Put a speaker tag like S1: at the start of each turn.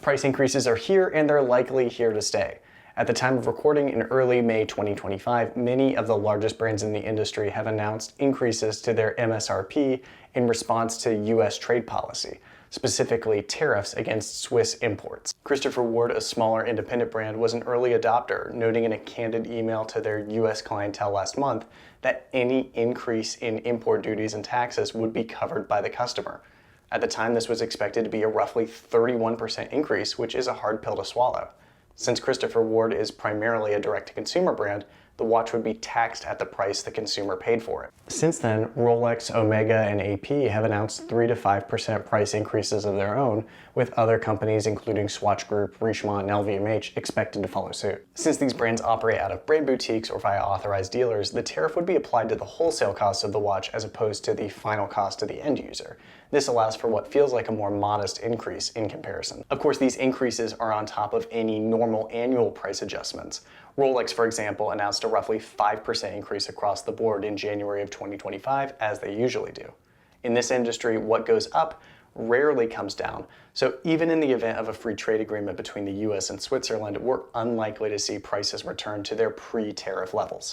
S1: Price increases are here and they're likely here to stay. At the time of recording in early May 2025, many of the largest brands in the industry have announced increases to their MSRP in response to US trade policy, specifically tariffs against Swiss imports. Christopher Ward, a smaller independent brand, was an early adopter, noting in a candid email to their US clientele last month that any increase in import duties and taxes would be covered by the customer. At the time, this was expected to be a roughly 31% increase, which is a hard pill to swallow. Since Christopher Ward is primarily a direct-to-consumer brand, the watch would be taxed at the price the consumer paid for it. Since then, Rolex, Omega, and AP have announced 3 to 5% price increases of their own, with other companies including Swatch Group, Richemont, and LVMH expected to follow suit. Since these brands operate out of brand boutiques or via authorized dealers, the tariff would be applied to the wholesale cost of the watch as opposed to the final cost to the end user. This allows for what feels like a more modest increase in comparison. Of course, these increases are on top of any normal annual price adjustments. Rolex, for example, announced a roughly 5% increase across the board in January of 2025, as they usually do. In this industry, what goes up rarely comes down, so even in the event of a free trade agreement between the US and Switzerland, we're unlikely to see prices return to their pre-tariff levels.